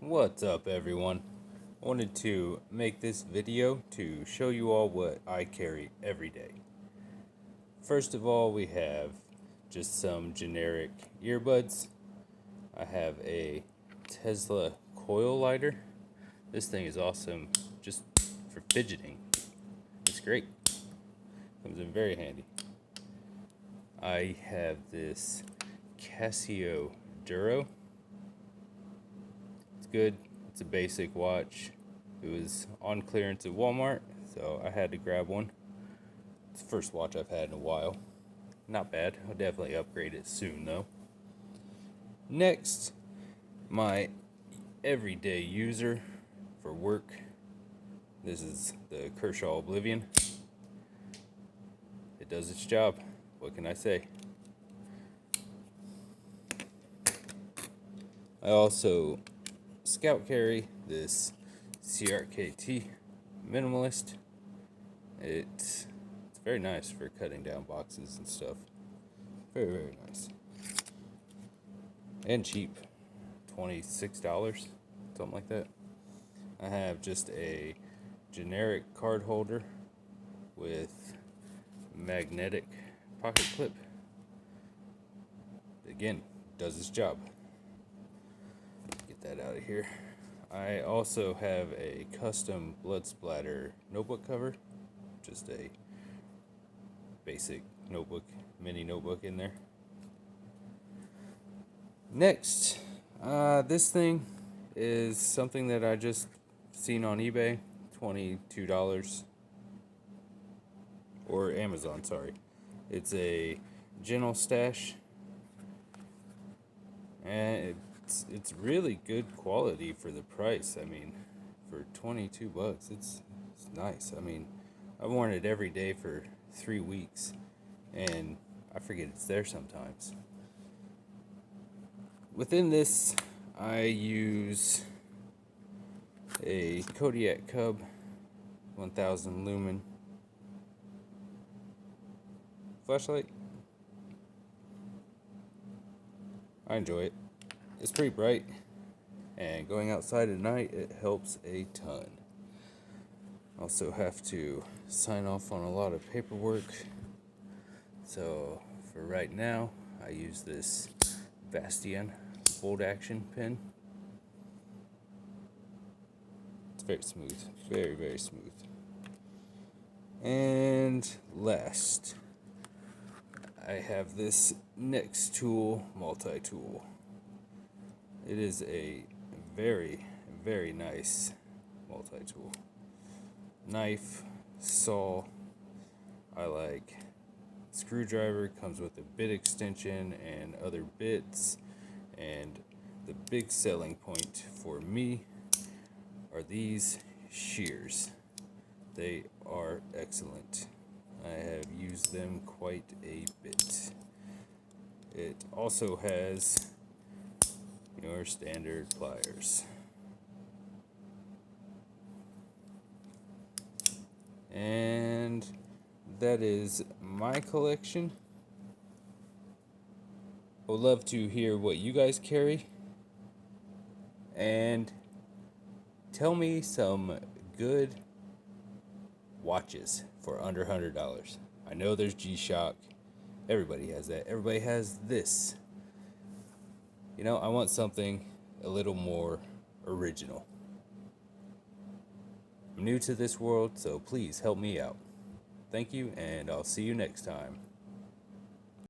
What's up, everyone? I wanted to make this video to show you all what I carry every day. First of all, we have just some generic earbuds. I have a Tesla coil lighter. This thing is awesome just for fidgeting. It's great. Comes in very handy. I have this Casio Duro. It's good. It's a basic watch. It was on clearance at Walmart, so I had to grab one. It's the first watch I've had in a while. Not bad. I'll definitely upgrade it soon, though. Next, my everyday user for work. This is the Kershaw Oblivion. It does its job. What can I say? I also scout carry this CRKT minimalist. It's very nice for cutting down boxes and stuff. Very, very nice. And cheap. $26, something like that. I have just a generic card holder with magnetic pocket clip. Again, does its job. Get that out of here. I also have a custom blood splatter notebook cover. Just a basic notebook, mini notebook in there. Next, this thing is something that I just seen on eBay, $22, or Amazon, sorry. It's a Gentle Stash, and it's really good quality for the price. I mean, for $22, it's nice. I mean, I've worn it every day for 3 weeks, and I forget it's there sometimes. Within this, I use a Kodiak Cub 1000 lumen flashlight. I enjoy it. It's pretty bright, and going outside at night, it helps a ton. Also have to sign off on a lot of paperwork, so for right now, I use this Bastion bolt action pen. It's very smooth, very, very smooth. And last, I have this Next Tool multi-tool. It is a very, very nice multi-tool. Knife, saw, I like screwdriver, comes with a bit extension and other bits, and the big selling point for me are these shears. They are excellent. I have used them quite a bit. It also has your standard pliers. And that is my collection. I would love to hear what you guys carry. And tell me some good watches for under $100. I know there's G-Shock. Everybody has that. Everybody has this. You know, I want something a little more original. I'm new to this world, so please help me out. Thank you, and I'll see you next time.